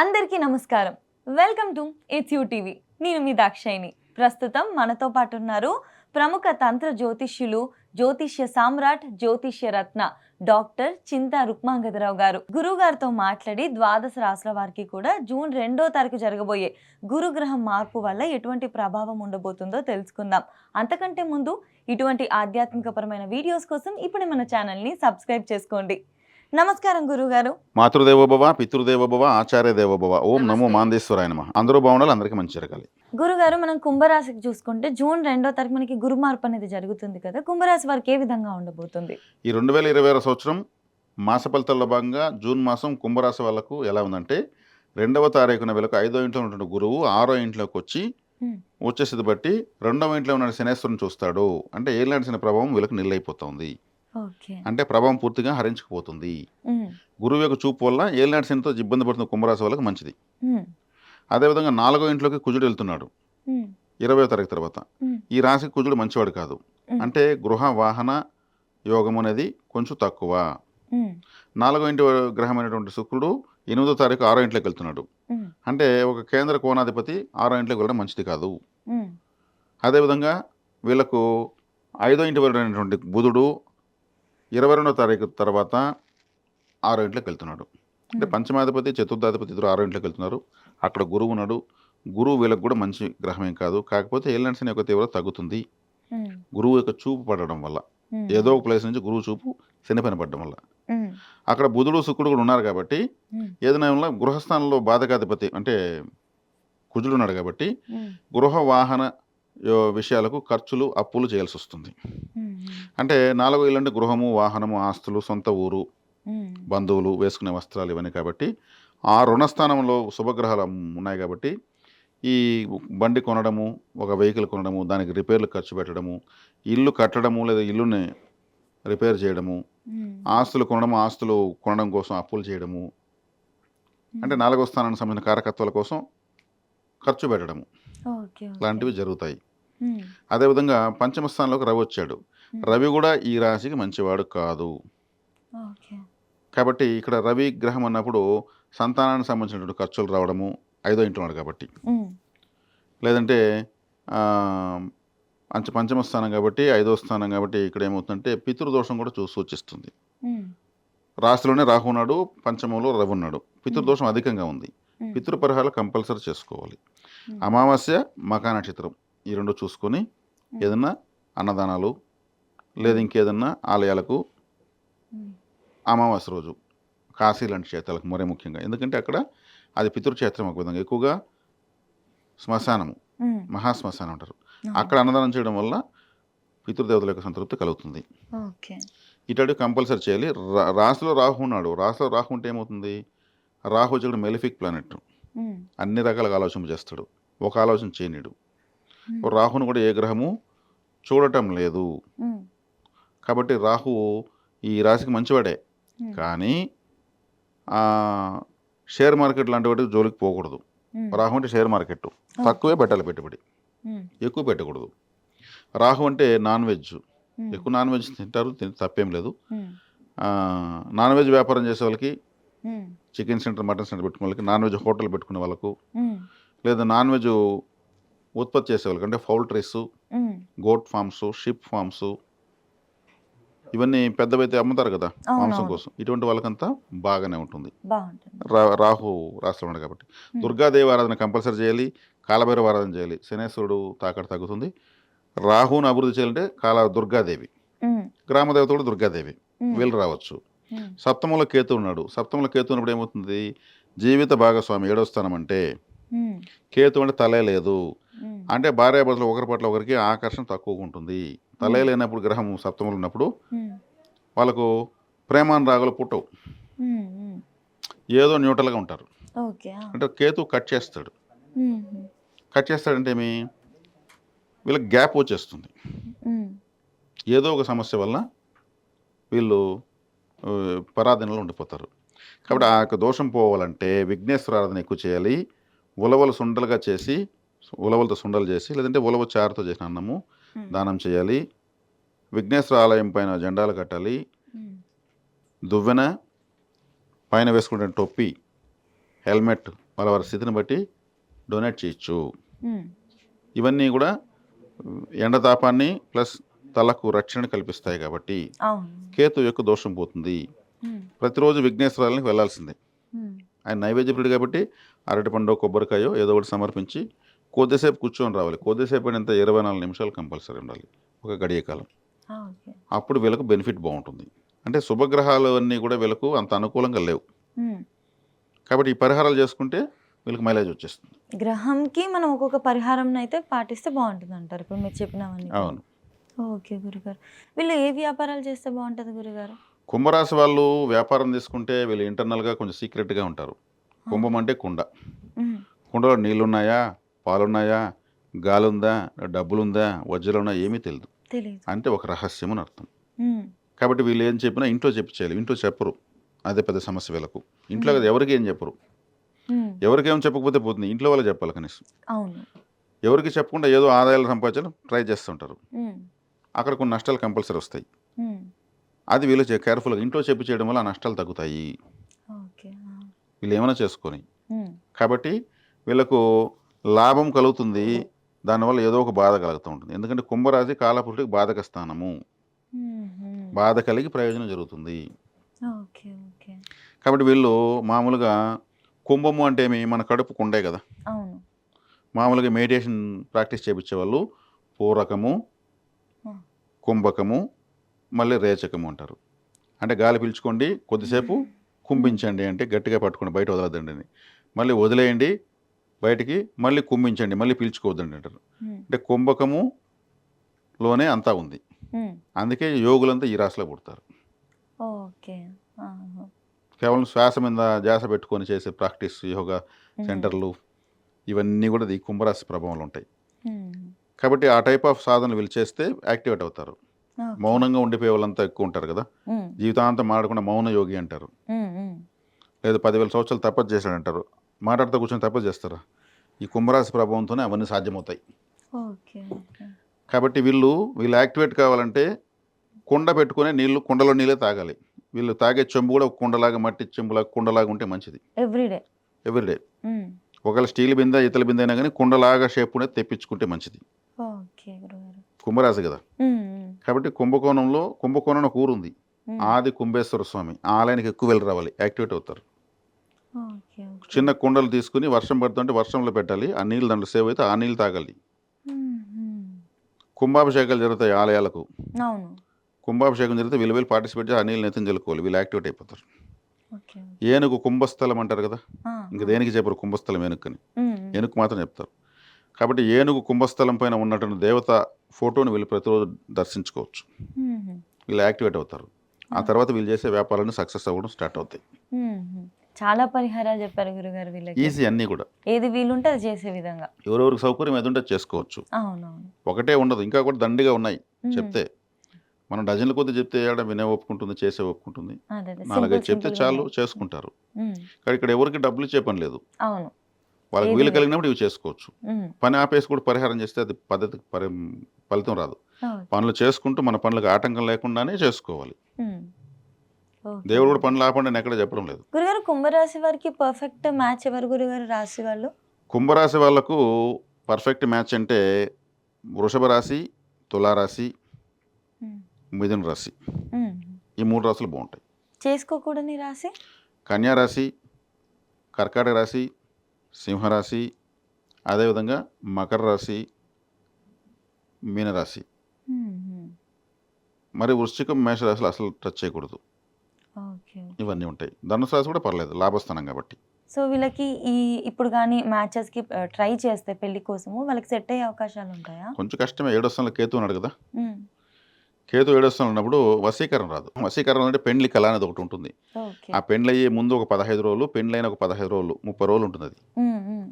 అందరికీ నమస్కారం. Welcome to it's you TV. నేను మీ దాక్షాయిని. ప్రస్తుతం మనతో పాటు ఉన్నారు ప్రముఖ తంత్ర జ్యోతిష్యులు, జ్యోతిష్య సామ్రాట్, జ్యోతిష్య రత్న డాక్టర్ చింతా రుక్మాంగదరావు గారు. గురువు గారితో మాట్లాడి ద్వాదశ రాశుల వారికి కూడా జూన్ 2వ తారీఖు జరగబోయే గురుగ్రహం మార్పు వల్ల ఎటువంటి ప్రభావం ఉండబోతుందో తెలుసుకుందాం. అంతకంటే ముందు ఇటువంటి ఆధ్యాత్మికపరమైన వీడియోస్ కోసం ఇప్పుడు మన ఛానల్ని సబ్స్క్రైబ్ చేసుకోండి. నమస్కారం గురుగారు. మాతృదేవోభవ, పితృదేవోభవ, ఆచార్య దేవోభవ. ఓం నమో మాందేశ్వరాయ నమః. అందరూ బాగుండాలి, అందరికీ మంచి జరగాలి. గురుగారు, మనం కుంభరాశికి చూసుకుంటే జూన్ 2వ తారీఖు మనకి గురు మార్పు అనేది జరుగుతుంది కదా. కుంభరాశి వారికి ఏ విధంగా ఉండబోతుంది? ఈ 2026 సంవత్సరం మాస ఫలితాల్లో భాగంగా జూన్ మాసం కుంభరాశి వాళ్ళకు ఎలా ఉందంటే 2వ తారీఖున వీళ్ళకు 5వ ఇంట్లో ఉన్నటువంటి గురువు 6వ ఇంట్లోకి వచ్చేసేది బట్టి 2వ ఇంట్లో ఉన్న శనేశ్వరుని చూస్తాడు. అంటే ఏలినాటి శని ప్రభావం వీళ్ళకి నిల్లైపోతుంది. అంటే ప్రభావం పూర్తిగా హరించుకుపోతుంది. గురువు యొక్క చూపు వల్ల ఏలినాటి శనితో ఇబ్బంది పడుతున్న కుంభరాశి వాళ్ళకి మంచిది. అదేవిధంగా 4వ ఇంట్లోకి కుజుడు వెళ్తున్నాడు 20వ తారీఖు తర్వాత. ఈ రాశికి కుజుడు మంచివాడు కాదు. అంటే గృహ వాహన యోగం అనేది కొంచెం తక్కువ. 4వ ఇంటి గ్రహమైనటువంటి శుక్రుడు 8వ తారీఖు 6వ ఇంట్లోకి వెళ్తున్నాడు. అంటే ఒక కేంద్ర కోణాధిపతి 6వ ఇంట్లోకి వెళ్ళడం మంచిది కాదు. అదేవిధంగా వీళ్ళకు 5వ ఇంటి అయినటువంటి బుధుడు 22వ తారీఖు తర్వాత 6వ ఇంట్లోకి వెళ్తున్నాడు. అంటే పంచమాధిపతి, చతుర్థాధిపతి ఇద్దరు 6వ ఇంట్లోకి వెళ్తున్నారు. అక్కడ గురువు ఉన్నాడు. గురువు వీళ్ళకి కూడా మంచి గ్రహమేం కాదు. కాకపోతే ఏలినాటి శని యొక్క తీవ్రత తగ్గుతుంది. గురువు యొక్క చూపు పడడం వల్ల, ఏదో ఒక ప్లేస్ నుంచి గురువు చూపు శని పైన పడడం వల్ల. అక్కడ బుధుడు శుక్రుడు కూడా ఉన్నారు కాబట్టి ఏదైనా గృహస్థానంలో బాధకాధిపతి అంటే కుజుడు ఉన్నాడు కాబట్టి గృహ వాహన విషయాలకు ఖర్చులు, అప్పులు చేయాల్సి వస్తుంది. అంటే 4వ ఇల్లు అంటే గృహము, వాహనము, ఆస్తులు, సొంత ఊరు, బంధువులు, వేసుకునే వస్త్రాలు ఇవన్నీ కాబట్టి ఆ రుణస్థానంలో శుభగ్రహాలు ఉన్నాయి కాబట్టి ఈ బండి కొనడము, ఒక వెహికల్ కొనడము, దానికి రిపేర్లు ఖర్చు పెట్టడము, ఇల్లు కట్టడము లేదా ఇల్లుని రిపేర్ చేయడము, ఆస్తులు కొనడం కోసం అప్పులు చేయడము, అంటే 4వ స్థానానికి సంబంధించిన కారకత్వాల కోసం ఖర్చు పెట్టడము లాంటివి జరుగుతాయి. అదేవిధంగా పంచమ స్థానంలోకి రవి వచ్చాడు. రవి కూడా ఈ రాశికి మంచివాడు కాదు. కాబట్టి ఇక్కడ రవి గ్రహం అన్నప్పుడు సంతానానికి సంబంధించినటువంటి ఖర్చులు రావడము 5వ ఇంట్లో ఉన్నాడు కాబట్టి, లేదంటే పంచమ స్థానం కాబట్టి 5వ స్థానం కాబట్టి ఇక్కడ ఏమవుతుందంటే పితృదోషం కూడా సూచిస్తుంది. రాశిలోనే రాహు ఉన్నాడు, పంచమంలో రవి ఉన్నాడు. పితృదోషం అధికంగా ఉంది. పితృపరిహారాలు కంపల్సరీ చేసుకోవాలి. అమావాస్య, మఖా నక్షత్రం ఈ రెండు చూసుకొని ఏదన్నా అన్నదానాలు లేదా ఇంకేదన్నా ఆలయాలకు అమావాస్య రోజు కాశీ లాంటి క్షేత్రాలకు మరీ ముఖ్యంగా, ఎందుకంటే అక్కడ అది పితృక్షేత్రం. ఒక విధంగా ఎక్కువగా శ్మశానము, మహాశ్మశానం అంటారు. అక్కడ అన్నదానం చేయడం వల్ల పితృదేవతల యొక్క సంతృప్తి కలుగుతుంది. ఇటువంటి కంపల్సరీ చేయాలి. రాశిలో రాహు ఉన్నాడు. రాశిలో రాహు ఉంటే ఏమవుతుంది? రాహు వచ్చి మెలిఫిక్ ప్లానెట్, అన్ని రకాలుగా ఆలోచన చేస్తాడు, ఒక ఆలోచన చేయనీడు. రాహును కూడా ఏ గ్రహము చూడటం లేదు. కాబట్టి రాహు ఈ రాశికి మంచివాడే, కానీ షేర్ మార్కెట్ లాంటి వాటి జోలికి పోకూడదు. రాహు అంటే షేర్ మార్కెట్ తక్కువే పెట్టాలి పెట్టుబడి, ఎక్కువ పెట్టకూడదు. రాహు అంటే నాన్ వెజ్, ఎక్కువ నాన్ వెజ్ తింటారు, తప్పేం లేదు. నాన్ వెజ్ వ్యాపారం చేసే వాళ్ళకి, చికెన్ సెంటర్, మటన్ సెంటర్ పెట్టుకునే వాళ్ళకి, నాన్ వెజ్ హోటల్ పెట్టుకునే వాళ్ళకు, లేదా నాన్ వెజ్ ఉత్పత్తి చేసే వాళ్ళకి, అంటే poultries, goat farms, sheep farms, ఇవన్నీ పెద్దవైతే అమ్ముతారు కదా మాంసం కోసం, ఇటువంటి వాళ్ళకంతా బాగానే ఉంటుంది. రాహు రాష్ట్రం ఉన్నాడు కాబట్టి దుర్గాదేవి ఆరాధన కంపల్సరీ చేయాలి. కాలభైరవ ఆరాధన చేయాలి. శనేశ్వరుడు తాకట తగ్గుతుంది. రాహును అభివృద్ధి చేయాలంటే దుర్గాదేవి, గ్రామదేవత కూడా దుర్గాదేవి, వీళ్ళు రావచ్చు. సప్తమంలో కేతు ఉన్నాడు. సప్తమంలో కేతు ఉన్నప్పుడు ఏమవుతుంది? జీవిత భాగస్వామి 7వ స్థానం అంటే కేతు అంటే తలే లేదు. అంటే భార్యాభర్తలు ఒకరి పట్ల ఒకరికి ఆకర్షణ తక్కువగా ఉంటుంది. తలే లేనప్పుడు గ్రహం సప్తమంలో ఉన్నప్పుడు వాళ్ళకు ప్రేమానురాగాలు పుట్టవు, ఏదో న్యూట్రల్గా ఉంటారు. అంటే కేతు కట్ చేస్తాడు. కట్ చేస్తాడంటే ఏమి? వీళ్ళకి గ్యాప్ వచ్చేస్తుంది. ఏదో ఒక సమస్య వల్ల వీళ్ళు పరాధీనంలో ఉండిపోతారు. కాబట్టి ఆ యొక్క దోషం పోవాలంటే విఘ్నేశ్వర ఆరాధన ఎక్కువ చేయాలి. ఉలవలు సుండలుగా చేసి, ఉలవలతో సుండలు చేసి, లేదంటే ఉలవ చారుతో చేసిన అన్నము దానం చేయాలి. విఘ్నేశ్వర ఆలయం పైన జెండాలు కట్టాలి. దువ్వెన, పైన వేసుకునే టొప్పి, హెల్మెట్ వాళ్ళ వారి స్థితిని బట్టి డొనేట్ చేయొచ్చు. ఉమ్, ఇవన్నీ కూడా ఎండతాపాన్ని ప్లస్ తలకు రక్షణ కల్పిస్తాయి కాబట్టి అవును. కేతు యొక్క దోషం పోతుంది. ఉమ్, ప్రతిరోజు విఘ్నేశ్వరాలకి వెళ్ళాల్సిందే. ఉమ్, ఆయన నైవేద్యపుడు కాబట్టి అరటిపండు కొబ్బరికాయో ఏదో ఒకటి సమర్పించి కొద్దిసేపు కూర్చొని రావాలి. కొద్దిసేపు అంటే 24 నిమిషాలు కంపల్సరీ ఉండాలి, ఒక గడియ కాలం. ఓకే. అప్పుడు వీళ్ళకు బెనిఫిట్ బాగుంటుంది. అంటే శుభగ్రహాలు అన్నీ కూడా వీళ్ళకు అంత అనుకూలంగా లేవు ఉమ్. కాబట్టి ఈ పరిహారాలు చేసుకుంటే వీళ్ళకి మైలేజ్ వచ్చేస్తుంది. గ్రహంకి మనం ఒక్కొక్క పరిహారం అయితే పాటిస్తే బాగుంటుంది అంటారు ఇప్పుడు మీరు చెప్పినవన్నీ కూడా. అవును. ఓకే గురుగారు. వీళ్ళు ఏ వ్యాపారాలు చేస్తే బాగుంటుంది గురుగారు? కుంభరాశి వాళ్ళు వ్యాపారం తీసుకుంటే వీళ్ళు ఇంటర్నల్గా కొంచెం సీక్రెట్గా ఉంటారు. కుంభం అంటే కుండ. ఉమ్, కుండలో నీళ్లున్నాయా, పాలున్నాయా, గాలుందా, డబ్బులుందా, వజ్రాలున్నా ఏమీ తెలియదు. తెలీదు. అంటే ఒక రహస్యం అని అర్థం. ఉమ్, కాబట్టి వీళ్ళు ఏం చెప్పినా ఇంట్లో చెప్పించాలి. ఇంట్లో చెప్పరు, అదే పెద్ద సమస్య వీళ్ళకు. ఇంట్లో కదా ఎవరికి ఏం చెప్పరు. ఉమ్, ఎవరికేం చెప్పకపోతే పోతుంది, ఇంట్లో వాళ్ళు చెప్పాలి కనీసం. అవును. ఎవరికి చెప్పకుండా ఏదో ఆదాయాలు సంపాదించాలని ట్రై చేస్తుంటారు. ఉమ్, అక్కడ కొన్ని నష్టాలు కంపల్సరీ వస్తాయి. ఉమ్, అది వీళ్ళు కేర్ఫుల్గా ఇంట్లో చెప్పి చేయడం వల్ల ఆ నష్టాలు తగ్గుతాయి. ఓకే. వీళ్ళు ఏమైనా చేసుకొని. ఉమ్, కాబట్టి వీళ్ళకు లాభం కలుగుతుంది, దానివల్ల ఏదో ఒక బాధ కలుగుతూ ఉంటుంది. ఎందుకంటే కుంభరాశి కాలపురుషుడికి బాధక స్థానము. ఉమ్, ఉమ్, బాధ కలిగి ప్రయోజనం జరుగుతుంది. ఓకే. ఓకే. కాబట్టి వీళ్ళు మామూలుగా కుంభము అంటే మన కడుపు కుండే కదా. అవును. మామూలుగా మెడిటేషన్ ప్రాక్టీస్ చేయించే వాళ్ళు పూరకము, ఆ. కుంభకము, మళ్ళీ రేచకము అంటారు. అంటే గాలి పీల్చుకోండి, కొద్దిసేపు కుంభించండి అంటే గట్టిగా పట్టుకోండి, బయట వదలద్దండి అని. మళ్ళీ వదిలేయండి బయటికి, మళ్ళీ కుంభించండి, మళ్ళీ పీల్చుకోవద్దండి అంటారు. ఉమ్, అంటే కుంభకములోనే అంతా ఉంది. ఉమ్, అందుకే యోగులంతా ఈ రాశిలో పుడతారు. ఓకే. ఆహా. కేవలం శ్వాస మీద ధ్యాస పెట్టుకొని చేసే ప్రాక్టీస్, యోగా ఉమ్, సెంటర్లు ఇవన్నీ కూడా ఈ కుంభరాశి ప్రభావంలో ఉంటాయి. ఉమ్, కాబట్టి ఆ టైప్ ఆఫ్ సాధనలు వీళ్ళు చేస్తే యాక్టివేట్ అవుతారు. ఓకే. మౌనంగా ఉండిపోయే వాళ్ళంతా ఎక్కువ ఉంటారు కదా, ఉమ్, జీవితాంతం మాడకుండా మౌన యోగి అంటారు. ఉమ్, ఉమ్, లేదా 10,000 సంవత్సరాలు తపస్సు చేశాడంటారు. మాట్లాడుతూ కూర్చొని తపస్సు చేస్తారా? ఈ కుంభరాశి ప్రభావంతోనే అవన్నీ సాధ్యమవుతాయి. ఓకే. ఓకే. కాబట్టి వీళ్ళు యాక్టివేట్ కావాలంటే కుండ పెట్టుకునే నీళ్లు, కుండలో నీళ్ళే తాగాలి. వీళ్ళు తాగే చెంబు కూడా ఒక కుండలాగా, మట్టి చెంబులాగా కుండలాగా ఉంటే మంచిది ఎవ్రీడే. ఎవ్రీడే. ఉమ్, ఒకవేళ స్టీల్ బిందె, ఇతల బిందె అయినా కానీ కుండలాగా షేప్ అనేది తెప్పించుకుంటే మంచిది. ఓకే గురుగారు. కుంభరాశి కదా. ఉమ్, ఉమ్, కాబట్టి కుంభకోణం ఒక ఊరుంది, ఉమ్, ఆది కుంభేశ్వర స్వామి. ఆ ఆలయానికి ఎక్కువ వెళ్ళి రావాలి, యాక్టివేట్ అవుతారు. ఓకే. ఓకే. చిన్న కుండలు తీసుకుని వర్షం పడుతుంటే వర్షంలో పెట్టాలి, ఆ నీళ్ళు దాంట్లో సేవ్ అయితే ఆ నీళ్ళు తాగాలి. ఉమ్, ఉమ్, కుంభాభిషేకాలు జరుగుతాయి ఆలయాలకు. అవును. కుంభాభిషేకం జరిగితే వీళ్ళు పార్టిసిపేట్ చేసి ఆ నీళ్ళు నెత్తిని చల్లుకోవాలి, వీళ్ళు యాక్టివేట్ అయిపోతారు. ఓకే. ఏనుగు కుంభస్థలం అంటారు కదా, ఆ, ఇంకా ఆ. దేనికి చెప్పరు కుంభస్థలం ఏనుక్కని, ఉమ్, ఉమ్, ఏనుగు మాత్రం చెప్తారు. కాబట్టి ఏనుగు కుంభస్థలం పైన ఉన్నటువంటి దేవత ఫోటోని వీళ్ళు ప్రతిరోజు దర్శించుకోవచ్చు. ఉమ్, ఉమ్, వీళ్ళు యాక్టివేట్ అవుతారు. ఆ తర్వాత వీళ్ళు చేసే వ్యాపారాన్ని సక్సెస్ అవ్వడం స్టార్ట్ అవుతాయి. ఉమ్, ఉమ్. చాలా పరిహారాలు చెప్పారు గురుగారు వీళ్ళకి. ఈజీ అన్నీ కూడా. ఏది వీలుంటే అది చేసే విధంగా. ఎవరెవరికి సౌకర్యం ఏది ఉంటే చేసుకోవచ్చు. అవునవును. ఒకటే ఉండదు, ఇంకా కూడా దండిగా ఉన్నాయి ఉమ్, చెప్తే. మనం డజన్ల కొద్ది చెప్తే ఏడ వినే ఒప్పుకుంటుంది, చేసే ఒప్పుకుంటుంది. అదే అదే. 4-5 చెప్తే సింపుల్ చాలు, ఉన్నాయి. చేసుకుంటారు. ఉమ్, కానీ ఇక్కడ ఎవరికి డబ్బులు ఇచ్చే పని లేదు, అవును. వాళ్ళకి ఏది వీలు లేదు. కలిగినప్పుడు ఇవి చేసుకోవచ్చు. ఉమ్, పని ఆపేసి కూడా పరిహారం చేస్తే అది పద్ధతి ఫలితం రాదు. ఓకే. పనులు చేసుకుంటూ మన పనులకు ఆటంకం లేకుండానే చేసుకోవాలి. ఉమ్, ఓకే. దేవుడు కూడా పనులు ఆపండి అని ఎక్కడ చెప్పడం లేదు. గురుగారు కుంభరాశి వారికి పర్ఫెక్ట్ మ్యాచ్ ఎవరు గురుగారు రాశి వాళ్ళు? కుంభరాశి వాళ్ళకు పర్ఫెక్ట్ మ్యాచ్ అంటే వృషభ రాశి, తులారాశి, ఉమ్, మిథున రాశి. ఉమ్. ఈ 3 రాశులు బాగుంటాయి. చేసుకోకూడని రాశి? కన్యా రాశి, కర్కాటక రాశి, సింహరాశి, అదేవిధంగా మకర రాశి, మీనరాశి. ఉమ్, ఉమ్. మరి వృశ్చికం, మేషరాశులు అసలు టచ్ చేయకూడదు. ఓకే. ఇవన్నీ ఉంటాయి. ధనుసు రాశి కూడా పర్లేదు, లాభస్థానం కాబట్టి. సో వీళ్ళకి ఇప్పుడు కానీ మ్యాచెస్కి ట్రై చేస్తే పెళ్లి కోసము వాళ్ళకి సెట్ అయ్యే అవకాశాలు ఉంటాయా? కొంచెం కష్టమే. 7వ స్థానంలో కేతు ఉన్నాడు కదా. ఉమ్, కేతు 7వ స్థానంలో ఉన్నప్పుడు వశీకరణ రాదు. వశీకరణ అంటే పెండ్లి కళ అనేది ఒకటి ఉంటుంది. ఓకే. ఆ పెండ్లి అయ్యే ముందు ఒక 15 రోజులు, పెండ్లైన ఒక 15 రోజులు, 30 రోజులు ఉంటుంది అది. ఉమ్, ఉమ్,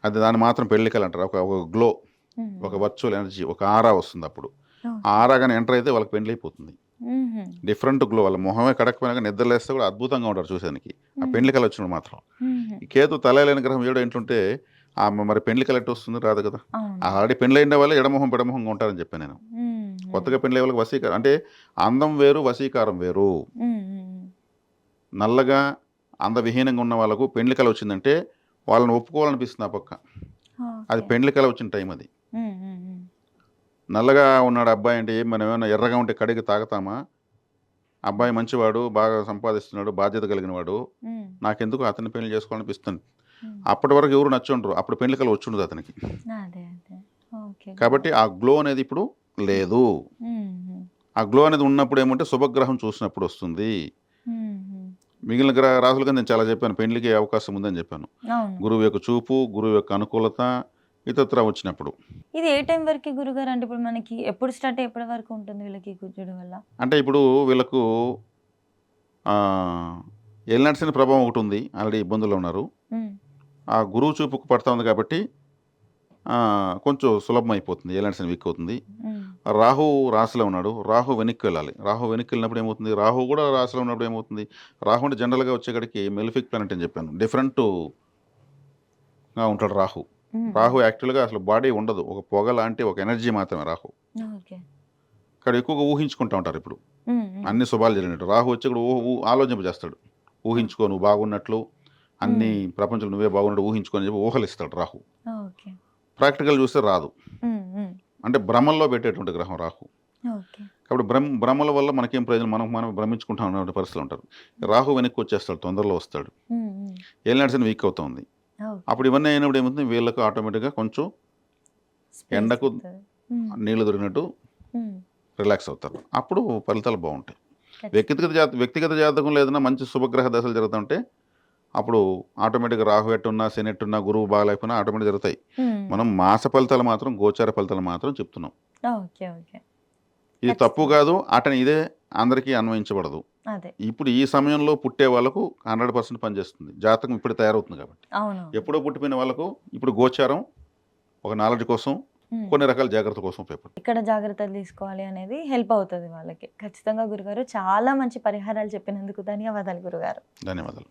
అది దాన్ని మాత్రం పెళ్లి కళ అంటారు. ఒక గ్లో, ఉమ్, ఒక వర్చువల్ ఎనర్జీ, ఒక ఆరా వస్తుంది అప్పుడు. ఓకే. ఆ ఆరా కానీ ఎంటర్ అయితే వాళ్ళకి పెండ్లి అయిపోతుంది. ఉమ్హు, డిఫరెంట్ గ్లో, వాళ్ళ మొహమే కడకపోయినా నిద్రలేస్తే కూడా అద్భుతంగా ఉంటారు చూసేదానికి. ఆ ఉమ్, పెండ్లి కళ వచ్చినప్పుడు మాత్రం. ఉమ్హు. ఈ కేతు తలలేని గ్రహం 7 ఇంటుంటే మరి పెండ్లి కళ ఎట్టు వస్తుంది, రాదు కదా. అవును. ఆల్రెడీ పెండ్లి అయిన వాళ్ళు ఎడమొహం పెడమొహంగా ఉంటారని చెప్పాను నేను. ఉమ్హు, కొత్తగా పెండ్లి వాళ్ళకి వశీకారం అంటే అందం వేరు, వశీకారం వేరు. ఉమ్, ఉమ్, నల్లగా అందవిహీనంగా ఉన్న వాళ్ళకు పెండ్లి కళ వచ్చిందంటే వాళ్ళని ఒప్పుకోవాలనిపిస్తుంది ఆ పక్క. అది ఓకే. పెండ్లి కల వచ్చిన టైం అది. హ్మ్. హ్మ్. హ్మ్. నల్లగా ఉన్నాడు అబ్బాయి అంటే ఏం మనం ఏమైనా ఎర్రగా ఉంటే కడిగి తాగుతామా? అబ్బాయి మంచివాడు, బాగా సంపాదిస్తున్నాడు, బాధ్యత కలిగిన వాడు. హ్మ్. నాకెందుకు అతన్ని పెళ్లి చేసుకోవాలనిపిస్తుంది. హ్మ్. అప్పటి వరకు ఎవరు నచ్చుండరు. అప్పుడు పెండ్లి కల వచ్చుండదు అతనికి. అదే. అదే. ఓకే కాబట్టి గురుగారు. ఆ గ్లో అనేది ఇప్పుడు లేదు. హ్మ్. హ్మ్. ఆ గ్లో అనేది ఉన్నప్పుడు ఏమంటే శుభగ్రహం చూసినప్పుడు వస్తుంది. హ్మ్. హ్మ్. మిగిలిన రాసుల కింద నేను చాలా చెప్పాను. పెండ్లికి అవకాశం ఉందని చెప్పాను. అవును. గురువు యొక్క చూపు, గురువు యొక్క అనుకూలత ఇతరత్రా వచ్చినప్పుడు. ఇది ఏ టైం వరకి గురుగారు? అంటే ఇప్పుడు మనకి ఎప్పుడు స్టార్ట్ అయ్యి ఎప్పటి వరకు ఉంటుంది వీళ్ళకి కుజుడు వల్ల? అంటే ఇప్పుడు వీళ్ళకు ఆహ్, ఏలినాటి ప్రభావం ఒకటుంది. ఆల్రెడీ ఇబ్బందుల్లో ఉన్నారు. హ్మ్. ఆ గురువు చూపుకు పడతా ఉంది కాబట్టి కొంచెం సులభమైపోతుంది. ఏలినాటి శని వీక్ అవుతుంది. హ్మ్. రాహు రాశిలో ఉన్నాడు. రాహు వెనక్కి వెళ్ళాలి. రాహు వెనక్కి వెళ్ళినప్పుడు ఏమవుతుంది? రాహు కూడా రాశిలో ఉన్నప్పుడు ఏమవుతుంది? రాహు అంటే జనరల్‌గా వచ్చేకాడికి మెలిఫిక్ ప్లానెట్ అని చెప్పాను. డిఫరెంట్‌గా ఉంటాడు రాహు. హ్మ్. రాహు యాక్చువల్‌గా అసలు బాడీ ఉండదు. ఒక పొగ లాంటి ఒక ఎనర్జీ మాత్రమే రాహు. ఓకే. ఇక్కడ ఎక్కువగా ఊహించుకుంటా ఉంటారు ఇప్పుడు. హ్మ్. హ్మ్. అన్ని శుభాలు జరిగినట్టు. రాహు వచ్చి ఇక్కడ ఆలోచింపజేస్తాడు. ఆ! ఊహించుకో నువ్వు బాగున్నట్లు, అన్ని హ్మ్. ప్రపంచంలో నువ్వే బాగున్నట్టు ఊహించుకో అని చెప్పి ఊహలిస్తాడు రాహు. ఓకే. ప్రాక్టికల్ చూస్తే రాదు. హ్మ్. హ్మ్. అంటే భ్రమల్లో పెట్టేటువంటి గ్రహం రాహు. ఓకే. కాబట్టి భ్రమల వల్ల మనకేం ప్రయోజనం? మనం భ్రమించుకుంటాం అనే పరిస్థితులు ఉంటారు. హ్మ్. రాహు వెనక్కి వచ్చేస్తాడు. తొందరలో వస్తాడు. హ్మ్. హ్మ్. ఏలినాటి శని వీక్ అవుతా ఉంది. ఓకే. అప్పుడు ఇవన్నీ అయినప్పుడు ఏమవుతుంది? వీళ్ళకి ఆటోమేటిక్‌గా కొంచెం స్పేస్ ఎండకు వస్తది. హ్మ్. నీళ్లు దొరికినట్టు హ్మ్. రిలాక్స్ అవుతారు. అప్పుడు ఫలితాలు బావుంటాయి. ఖచ్చితంగా. వ్యక్తిగత జాతకంలో ఏదైనా మంచి శుభగ్రహ దశలు జరుగుతుంటే అప్పుడు ఆటోమేటిక్‌గా రాహు ఎట్టున్నా, శని ఎట్టున్నా, గురువు బాగాలేకపోయినా ఆటోమేటిక్‌గా జరుగుతాయి. హ్మ్. మనం మాస ఫలితాలు మాత్రం, గోచార ఫలితాలు మాత్రం చెప్తున్నాం. ఓకే. ఓకే. ఇది తప్పు ఖచ్చితంగా. గాదు. ఇదే అందరికీ అన్వయించబడదు. అదే. ఇప్పుడు ఈ సమయంలో పుట్టే వాళ్ళకు 100% పనిచేస్తుంది. జాతకం ఇప్పుడే తయారవుతుంది కాబట్టి. అవునవును. ఎప్పుడో పుట్టిపోయిన వాళ్ళకు ఇప్పుడు గోచారం ఒక నాలెడ్జ్ కోసం, హ్మ్. కొన్ని రకాల జాగ్రత్తల కోసం ఉపయోగపడుతుంది. ఎక్కడ జాగ్రత్తలు తీసుకోవాలి అనేది హెల్ప్ అవుతది వాళ్ళకి. ఖచ్చితంగా గురుగారు. చాలా మంచి పరిహారాలు చెప్పినందుకు ధన్యవాదాలు గురుగారు. ధన్యవాదాలు.